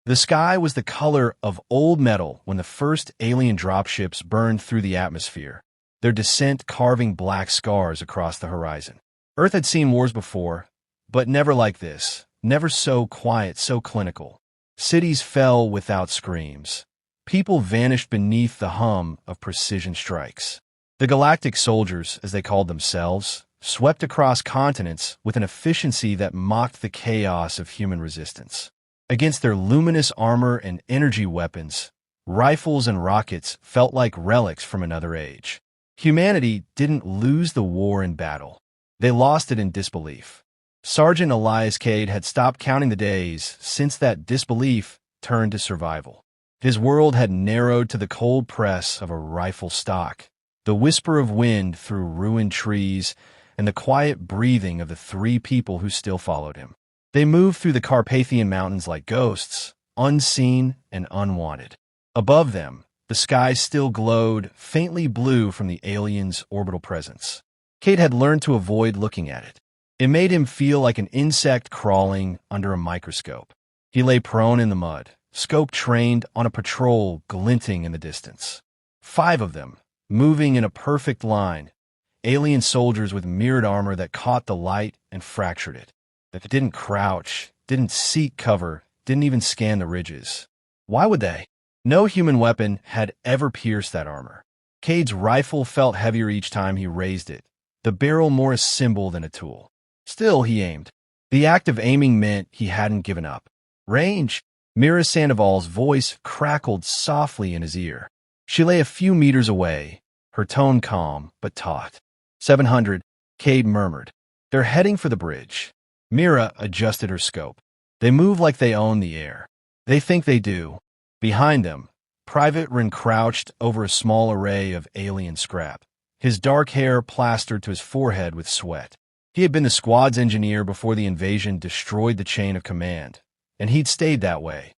The sky was the color of old metal when the first alien dropships burned through the atmosphere, their descent carving black scars across the horizon. Earth had seen wars before, but never like this, never so quiet, so clinical. Cities fell without screams. People vanished beneath the hum of precision strikes. The Galactic Soldiers, as they called themselves, swept across continents with an efficiency that mocked the chaos of human resistance. Against their luminous armor and energy weapons, rifles and rockets felt like relics from another age. Humanity didn't lose the war in battle. They lost it in disbelief. Sergeant Elias Kade had stopped counting the days since that disbelief turned to survival. His world had narrowed to the cold press of a rifle stock, the whisper of wind through ruined trees, and the quiet breathing of the three people who still followed him. They moved through the Carpathian Mountains like ghosts, unseen and unwanted. Above them, the sky still glowed faintly blue from the aliens' orbital presence. Kade had learned to avoid looking at it. It made him feel like an insect crawling under a microscope. He lay prone in the mud, scope trained on a patrol glinting in the distance. 5 of them, moving in a perfect line, alien soldiers with mirrored armor that caught the light and fractured it. That didn't crouch, didn't seek cover, didn't even scan the ridges. Why would they? No human weapon had ever pierced that armor. Kade's rifle felt heavier each time he raised it, the barrel more a symbol than a tool. Still, he aimed. The act of aiming meant he hadn't given up. Range! Mira Sandoval's voice crackled softly in his ear. She lay a few meters away, her tone calm but taut. 700, Kade murmured. They're heading for the bridge. Mira adjusted her scope. They move like they own the air. They think they do. Behind them, Private Wren crouched over a small array of alien scrap, his dark hair plastered to his forehead with sweat. He had been the squad's engineer before the invasion destroyed the chain of command, and he'd stayed that way,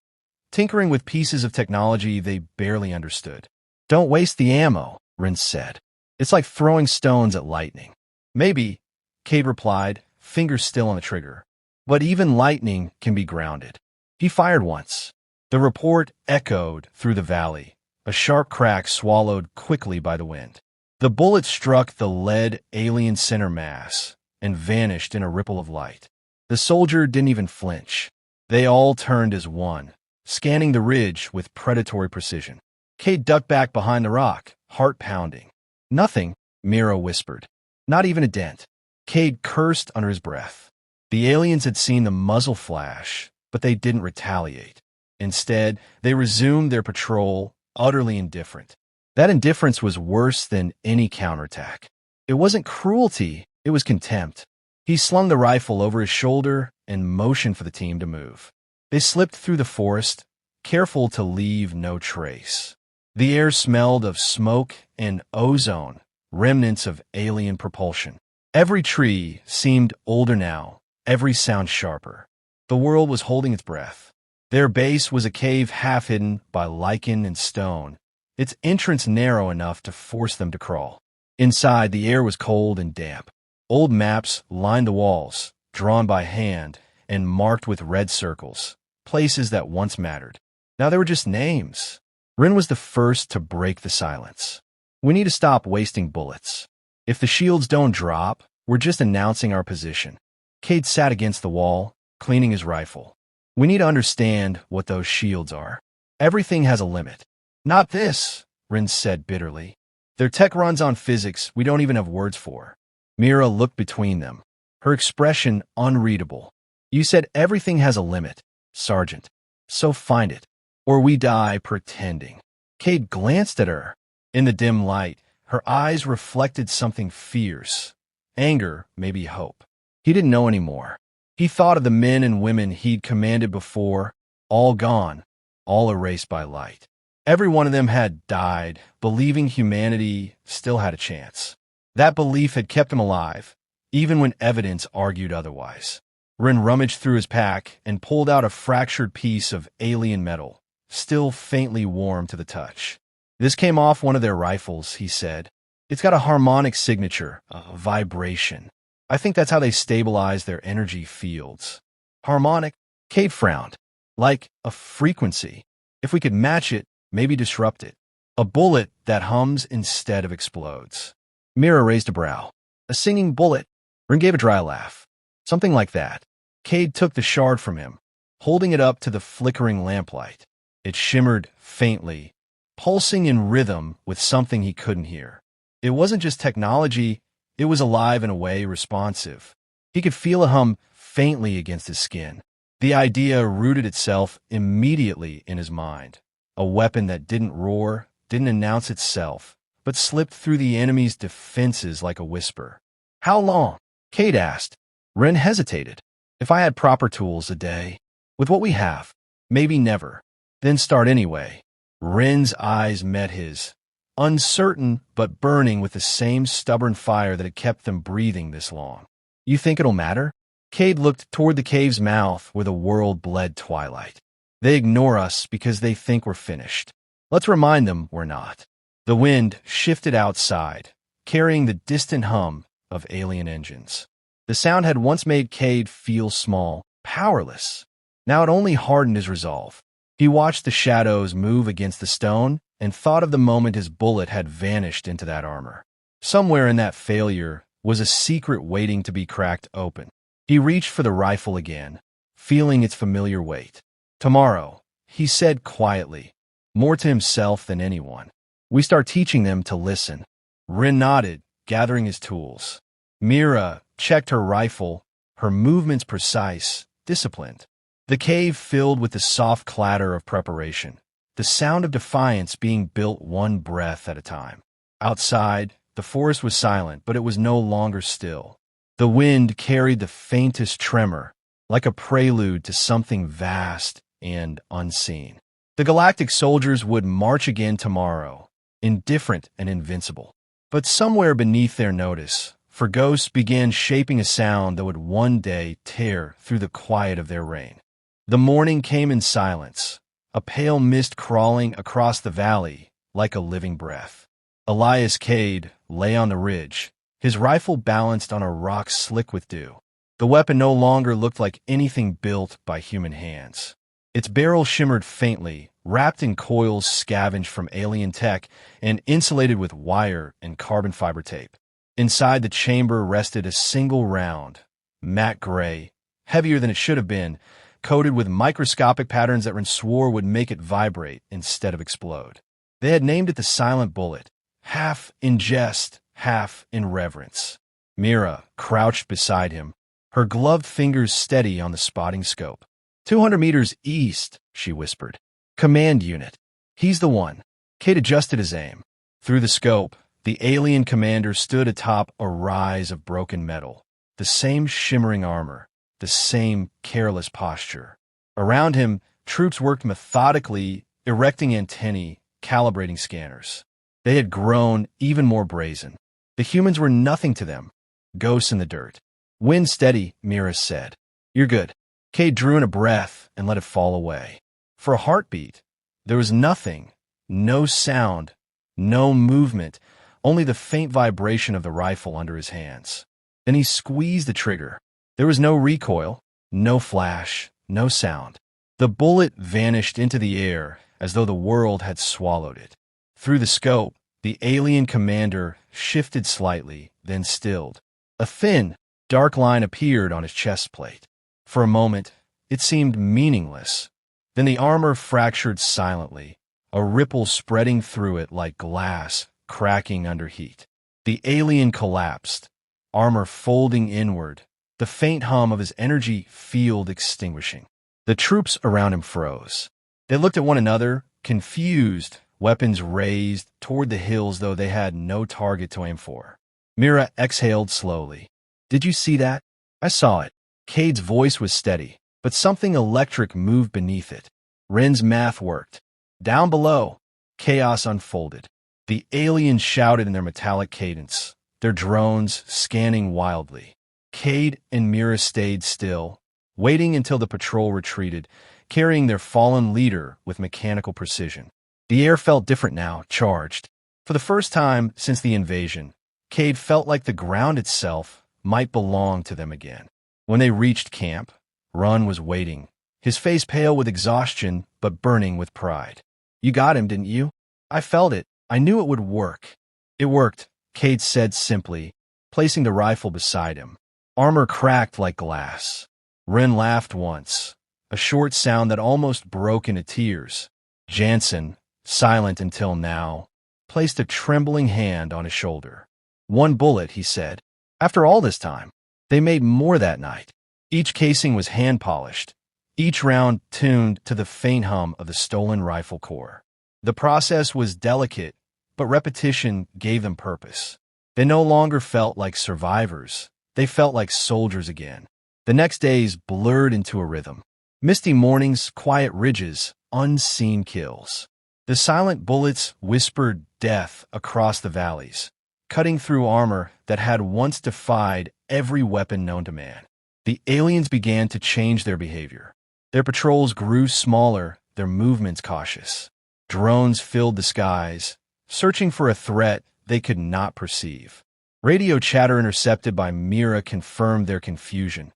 tinkering with pieces of technology they barely understood. Don't waste the ammo, Wren said. It's like throwing stones at lightning. Maybe, Kade replied, fingers still on the trigger. But even lightning can be grounded. He fired once. The report echoed through the valley, a sharp crack swallowed quickly by the wind. The bullet struck the lead alien center mass and vanished in a ripple of light. The soldier didn't even flinch. They all turned as one, scanning the ridge with predatory precision. Kade ducked back behind the rock, heart pounding. Nothing, Mira whispered. Not even a dent. Kade cursed under his breath. The aliens had seen the muzzle flash, but they didn't retaliate. Instead, they resumed their patrol, utterly indifferent. That indifference was worse than any counterattack. It wasn't cruelty, it was contempt. He slung the rifle over his shoulder and motioned for the team to move. They slipped through the forest, careful to leave no trace. The air smelled of smoke and ozone, remnants of alien propulsion. Every tree seemed older now, every sound sharper. The world was holding its breath. Their base was a cave half hidden by lichen and stone, its entrance narrow enough to force them to crawl. Inside, the air was cold and damp. Old maps lined the walls, drawn by hand and marked with red circles, places that once mattered. Now they were just names. Wren was the first to break the silence. We need to stop wasting bullets. If the shields don't drop, we're just announcing our position. Kade sat against the wall, cleaning his rifle. We need to understand what those shields are. Everything has a limit. Not this, Wren said bitterly. Their tech runs on physics we don't even have words for. Mira looked between them, her expression unreadable. You said everything has a limit, Sergeant. So find it, or we die pretending. Kade glanced at her. In the dim light, her eyes reflected something fierce. Anger, maybe hope. He didn't know anymore. He thought of the men and women he'd commanded before, all gone, all erased by light. Every one of them had died, believing humanity still had a chance. That belief had kept him alive, even when evidence argued otherwise. Wren rummaged through his pack and pulled out a fractured piece of alien metal, still faintly warm to the touch. This came off one of their rifles, he said. It's got a harmonic signature, a vibration. I think that's how they stabilize their energy fields. Harmonic? Kade frowned. Like a frequency. If we could match it, maybe disrupt it. A bullet that hums instead of explodes. Mira raised a brow. A singing bullet. Rin gave a dry laugh. Something like that. Kade took the shard from him, holding it up to the flickering lamplight. It shimmered faintly, pulsing in rhythm with something he couldn't hear. It wasn't just technology, it was alive in a way, responsive. He could feel a hum faintly against his skin. The idea rooted itself immediately in his mind. A weapon that didn't roar, didn't announce itself, but slipped through the enemy's defenses like a whisper. How long? Kade asked. Ren hesitated. If I had proper tools, a day. With what we have, maybe never. Then start anyway. Ren's eyes met his, uncertain but burning with the same stubborn fire that had kept them breathing this long. You think it'll matter? Kade looked toward the cave's mouth where the world bled twilight. They ignore us because they think we're finished. Let's remind them we're not. The wind shifted outside, carrying the distant hum of alien engines. The sound had once made Kade feel small, powerless. Now it only hardened his resolve. He watched the shadows move against the stone and thought of the moment his bullet had vanished into that armor. Somewhere in that failure was a secret waiting to be cracked open. He reached for the rifle again, feeling its familiar weight. Tomorrow, he said quietly, more to himself than anyone. We start teaching them to listen. Rin nodded, gathering his tools. Mira checked her rifle, her movements precise, disciplined. The cave filled with the soft clatter of preparation, the sound of defiance being built one breath at a time. Outside, the forest was silent, but it was no longer still. The wind carried the faintest tremor, like a prelude to something vast and unseen. The Galactic Soldiers would march again tomorrow, indifferent and invincible. But somewhere beneath their notice, for ghosts began shaping a sound that would one day tear through the quiet of their reign. The morning came in silence, a pale mist crawling across the valley like a living breath. Elias Kade lay on the ridge, his rifle balanced on a rock slick with dew. The weapon no longer looked like anything built by human hands. Its barrel shimmered faintly, wrapped in coils scavenged from alien tech and insulated with wire and carbon fiber tape. Inside the chamber rested a single round, matte gray, heavier than it should have been, coated with microscopic patterns that Ren swore would make it vibrate instead of explode. They had named it the Silent Bullet, half in jest, half in reverence. Mira crouched beside him, her gloved fingers steady on the spotting scope. 200 meters east, she whispered. Command unit. He's the one. Kade adjusted his aim. Through the scope, the alien commander stood atop a rise of broken metal. The same shimmering armor, the same careless posture. Around him, troops worked methodically, erecting antennae, calibrating scanners. They had grown even more brazen. The humans were nothing to them, ghosts in the dirt. Wind steady, Mira said. You're good. Kade drew in a breath and let it fall away. For a heartbeat, there was nothing, no sound, no movement, only the faint vibration of the rifle under his hands. Then he squeezed the trigger. There was no recoil, no flash, no sound. The bullet vanished into the air as though the world had swallowed it. Through the scope, the alien commander shifted slightly, then stilled. A thin, dark line appeared on his chest plate. For a moment, it seemed meaningless. Then the armor fractured silently, a ripple spreading through it like glass cracking under heat. The alien collapsed, armor folding inward, the faint hum of his energy field extinguishing. The troops around him froze. They looked at one another, confused, weapons raised toward the hills though they had no target to aim for. Mira exhaled slowly. Did you see that? I saw it. Kade's voice was steady, but something electric moved beneath it. Ren's math worked. Down below, chaos unfolded. The aliens shouted in their metallic cadence, their drones scanning wildly. Kade and Mira stayed still, waiting until the patrol retreated, carrying their fallen leader with mechanical precision. The air felt different now, charged. For the first time since the invasion, Kade felt like the ground itself might belong to them again. When they reached camp, Run was waiting, his face pale with exhaustion but burning with pride. "You got him, didn't you? I felt it. I knew it would work." "It worked," Kade said simply, placing the rifle beside him. Armor cracked like glass. Ren laughed once, a short sound that almost broke into tears. Jansen, silent until now, placed a trembling hand on his shoulder. "One bullet," he said. "After all this time." They made more that night. Each casing was hand-polished, each round tuned to the faint hum of the stolen rifle core. The process was delicate, but repetition gave them purpose. They no longer felt like survivors. They felt like soldiers again. The next days blurred into a rhythm. Misty mornings, quiet ridges, unseen kills. The silent bullets whispered death across the valleys, cutting through armor that had once defied every weapon known to man. The aliens began to change their behavior. Their patrols grew smaller, their movements cautious. Drones filled the skies, searching for a threat they could not perceive. Radio chatter intercepted by Mira confirmed their confusion.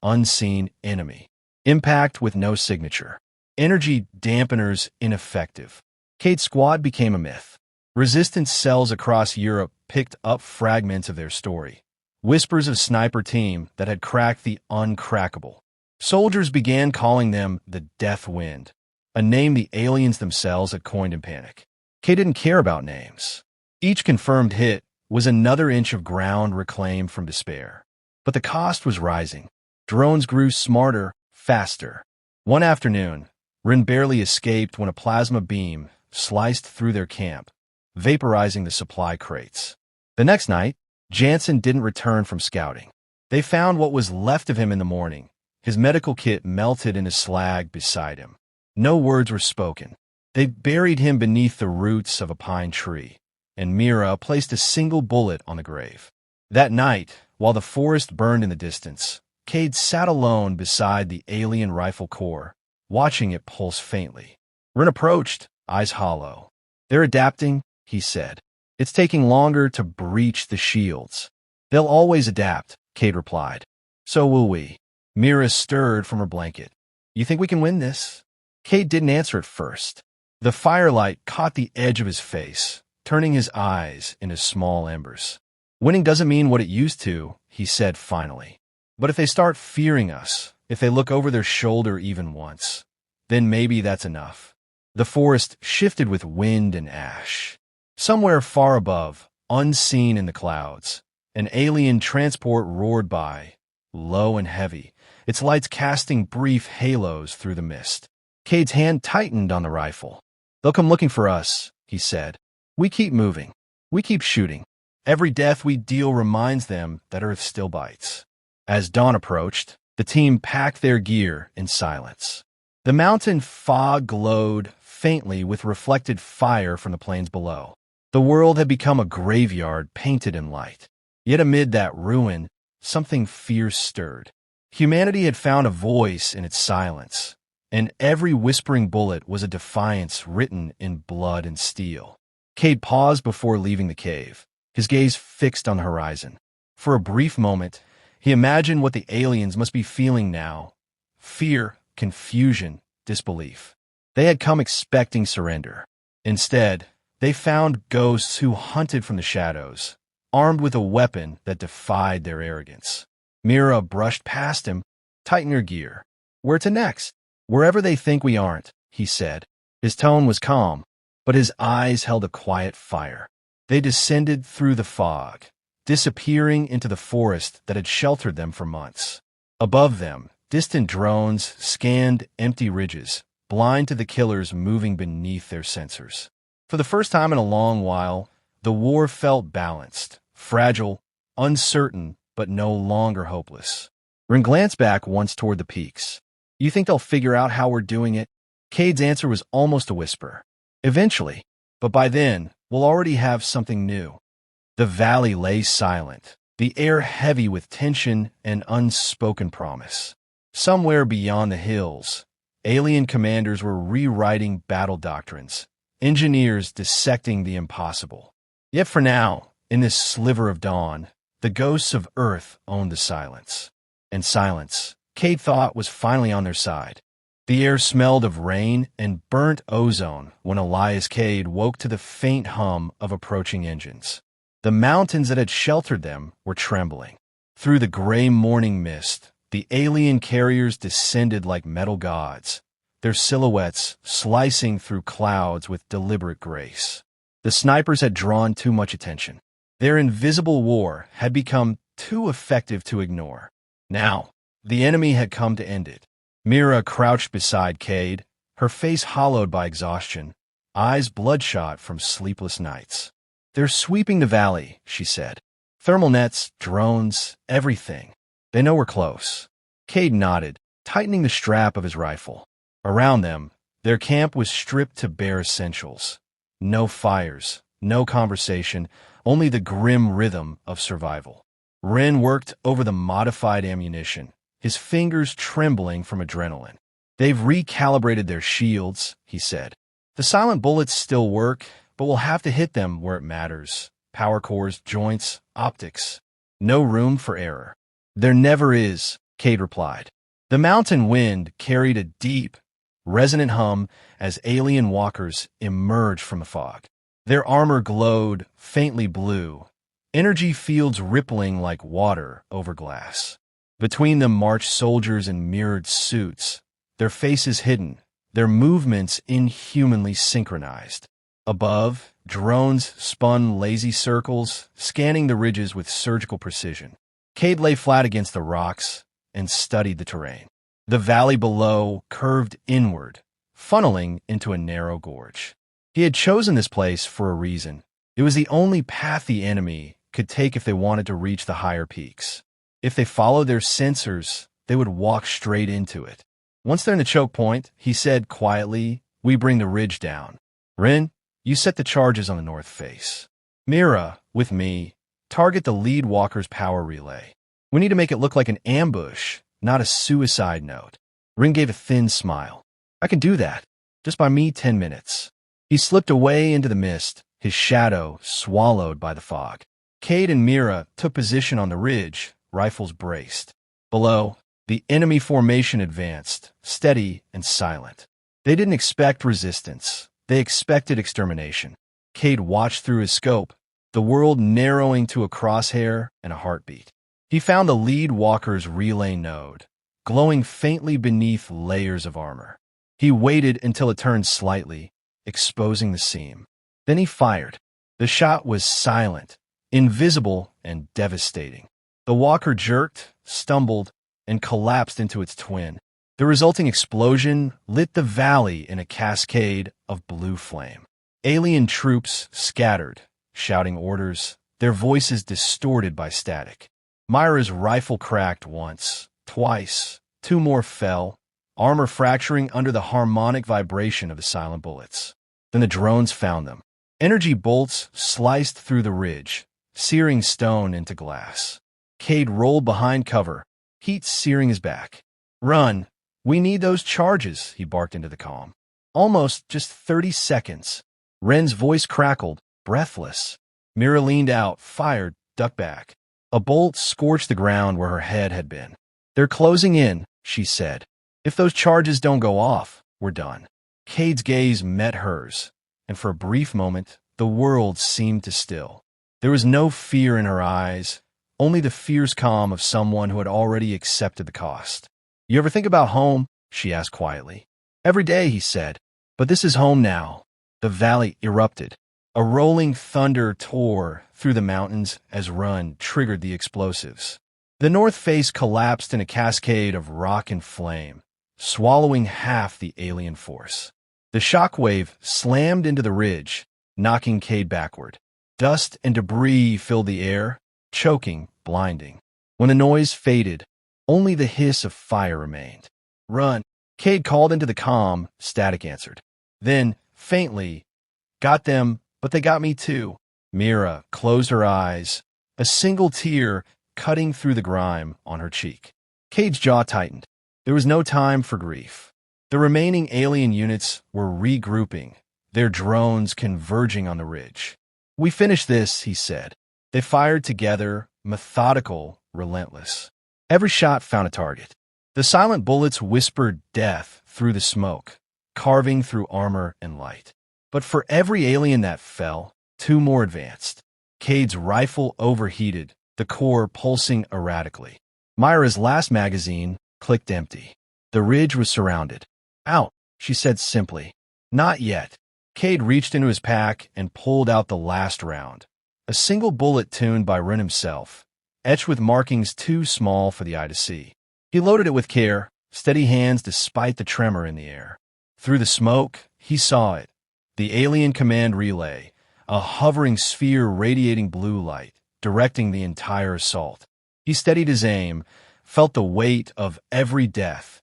Unseen enemy. Impact with no signature. Energy dampeners ineffective. Kade's squad became a myth. Resistance cells across Europe picked up fragments of their story. Whispers of sniper team that had cracked the uncrackable. Soldiers began calling them the Death Wind, a name the aliens themselves had coined in panic. Kade didn't care about names. Each confirmed hit was another inch of ground reclaimed from despair. But the cost was rising. Drones grew smarter, faster. One afternoon, Ren barely escaped when a plasma beam sliced through their camp, vaporizing the supply crates. The next night, Jansen didn't return from scouting. They found what was left of him in the morning, his medical kit melted in a slag beside him. No words were spoken. They buried him beneath the roots of a pine tree, and Mira placed a single bullet on the grave. That night, while the forest burned in the distance, Kade sat alone beside the alien rifle core, watching it pulse faintly. Ren approached, eyes hollow. "They're adapting," he said. "It's taking longer to breach the shields." "They'll always adapt," Kade replied. "So will we." Mira stirred from her blanket. "You think we can win this?" Kade didn't answer at first. The firelight caught the edge of his face, turning his eyes into small embers. "Winning doesn't mean what it used to," he said finally. "But if they start fearing us, if they look over their shoulder even once, then maybe that's enough." The forest shifted with wind and ash. Somewhere far above, unseen in the clouds, an alien transport roared by, low and heavy, its lights casting brief halos through the mist. Kade's hand tightened on the rifle. "They'll come looking for us," he said. "We keep moving. We keep shooting. Every death we deal reminds them that Earth still bites." As dawn approached, the team packed their gear in silence. The mountain fog glowed faintly with reflected fire from the plains below. The world had become a graveyard painted in light. Yet amid that ruin, something fierce stirred. Humanity had found a voice in its silence, and every whispering bullet was a defiance written in blood and steel. Kade paused before leaving the cave, his gaze fixed on the horizon. For a brief moment, he imagined what the aliens must be feeling now. Fear, confusion, disbelief. They had come expecting surrender. Instead, they found ghosts who hunted from the shadows, armed with a weapon that defied their arrogance. Mira brushed past him, tightened her gear. "Where to next?" "Wherever they think we aren't," he said. His tone was calm, but his eyes held a quiet fire. They descended through the fog, disappearing into the forest that had sheltered them for months. Above them, distant drones scanned empty ridges, blind to the killers moving beneath their sensors. For the first time in a long while, the war felt balanced, fragile, uncertain, but no longer hopeless. Ren glanced back once toward the peaks. "You think they'll figure out how we're doing it?" Kade's answer was almost a whisper. "Eventually, but by then, we'll already have something new." The valley lay silent, the air heavy with tension and unspoken promise. Somewhere beyond the hills, alien commanders were rewriting battle doctrines, engineers dissecting the impossible. Yet for now, in this sliver of dawn, the ghosts of Earth owned the silence. And silence, Kade thought, was finally on their side. The air smelled of rain and burnt ozone when Elias Kade woke to the faint hum of approaching engines. The mountains that had sheltered them were trembling. Through the gray morning mist, the alien carriers descended like metal gods, their silhouettes slicing through clouds with deliberate grace. The snipers had drawn too much attention. Their invisible war had become too effective to ignore. Now, the enemy had come to end it. Mira crouched beside Kade, her face hollowed by exhaustion, eyes bloodshot from sleepless nights. "They're sweeping the valley," she said. "Thermal nets, drones, everything. They know we're close." Kade nodded, tightening the strap of his rifle. Around them, their camp was stripped to bare essentials. No fires, no conversation, only the grim rhythm of survival. Ren worked over the modified ammunition, his fingers trembling from adrenaline. "They've recalibrated their shields," he said. "The silent bullets still work, but we'll have to hit them where it matters. Power cores, joints, optics. No room for error." "There never is," Kade replied. The mountain wind carried a deep, resonant hum as alien walkers emerged from the fog. Their armor glowed faintly blue, energy fields rippling like water over glass. Between them marched soldiers in mirrored suits, their faces hidden, their movements inhumanly synchronized. Above, drones spun lazy circles, scanning the ridges with surgical precision. Kade lay flat against the rocks and studied the terrain. The valley below curved inward, funneling into a narrow gorge. He had chosen this place for a reason. It was the only path the enemy could take if they wanted to reach the higher peaks. If they followed their sensors, they would walk straight into it. Once they're in the choke point, he said quietly, "We bring the ridge down. Ren, you set the charges on the north face. Mira, with me, target the lead walker's power relay. We need to make it look like an ambush, not a suicide note." Ren gave a thin smile. "I can do that. Just buy me 10 minutes. He slipped away into the mist, his shadow swallowed by the fog. Kade and Mira took position on the ridge, rifles braced. Below, the enemy formation advanced, steady and silent. They didn't expect resistance. They expected extermination. Kade watched through his scope, the world narrowing to a crosshair and a heartbeat. He found the lead walker's relay node, glowing faintly beneath layers of armor. He waited until it turned slightly, exposing the seam. Then he fired. The shot was silent, invisible, and devastating. The walker jerked, stumbled, and collapsed into its twin. The resulting explosion lit the valley in a cascade of blue flame. Alien troops scattered, shouting orders, their voices distorted by static. Myra's rifle cracked once, twice, 2 more fell, armor fracturing under the harmonic vibration of the silent bullets. Then the drones found them. Energy bolts sliced through the ridge, searing stone into glass. Kade rolled behind cover, heat searing his back. "Run! We need those charges," he barked into the calm. "Almost just 30 seconds. Ren's voice crackled, breathless. Mira leaned out, fired, ducked back. A bolt scorched the ground where her head had been. "They're closing in," she said. "If those charges don't go off, we're done." Kade's gaze met hers, and for a brief moment, the world seemed to still. There was no fear in her eyes, only the fierce calm of someone who had already accepted the cost. "You ever think about home?" she asked quietly. "Every day," he said. "But this is home now." The valley erupted. A rolling thunder tore through the mountains as Run triggered the explosives. The north face collapsed in a cascade of rock and flame, swallowing half the alien force. The shockwave slammed into the ridge, knocking Kade backward. Dust and debris filled the air, choking, blinding. When the noise faded, only the hiss of fire remained. "Run!" Kade called into the comm, static answered. Then, faintly, "Got them, but they got me too." Mira closed her eyes, a single tear cutting through the grime on her cheek. Kade's jaw tightened. There was no time for grief. The remaining alien units were regrouping, their drones converging on the ridge. "We finished this," he said. They fired together, methodical, relentless. Every shot found a target. The silent bullets whispered death through the smoke, carving through armor and light. But for every alien that fell, two more advanced. Kade's rifle overheated, the core pulsing erratically. Myra's last magazine clicked empty. The ridge was surrounded. "Out," she said simply. "Not yet." Kade reached into his pack and pulled out the last round. A single bullet tuned by Run himself, etched with markings too small for the eye to see. He loaded it with care, steady hands despite the tremor in the air. Through the smoke, he saw it. The alien command relay, a hovering sphere radiating blue light, directing the entire assault. He steadied his aim, felt the weight of every death,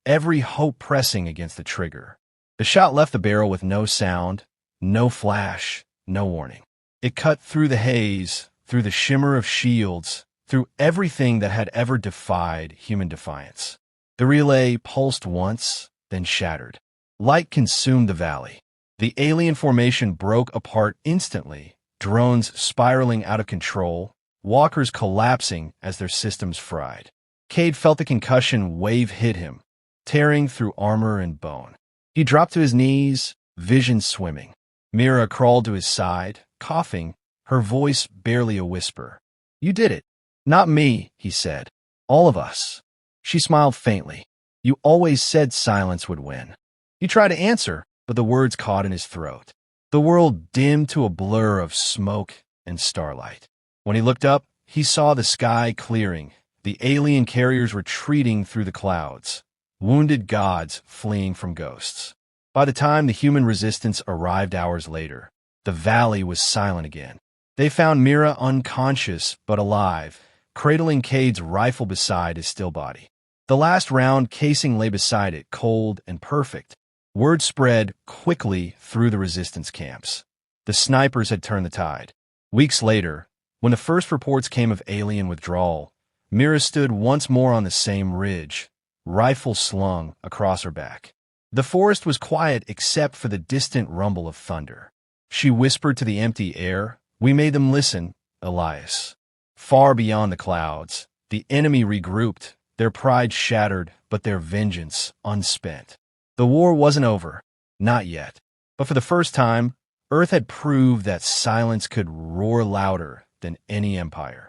every hope pressing against the trigger. The shot left the barrel with no sound, no flash, no warning. It cut through the haze, through the shimmer of shields, through everything that had ever defied human defiance. The relay pulsed once, then shattered. Light consumed the valley. The alien formation broke apart instantly, drones spiraling out of control, walkers collapsing as their systems fried. Kade felt the concussion wave hit him, tearing through armor and bone. He dropped to his knees, vision swimming. Mira crawled to his side, coughing, her voice barely a whisper. "You did it." "Not me," he said. "All of us." She smiled faintly. "You always said silence would win." He tried to answer, but the words caught in his throat. The world dimmed to a blur of smoke and starlight. When he looked up, he saw the sky clearing, the alien carriers retreating through the clouds, wounded gods fleeing from ghosts. By the time the human resistance arrived hours later, the valley was silent again. They found Mira unconscious but alive, cradling Kade's rifle beside his still body. The last round casing lay beside it, cold and perfect. Word spread quickly through the resistance camps. The snipers had turned the tide. Weeks later, when the first reports came of alien withdrawal, Mira stood once more on the same ridge, rifle slung across her back. The forest was quiet except for the distant rumble of thunder. She whispered to the empty air, "We made them listen, Elias." Far beyond the clouds, the enemy regrouped, their pride shattered, but their vengeance unspent. The war wasn't over, not yet. But for the first time, Earth had proved that silence could roar louder than any empire.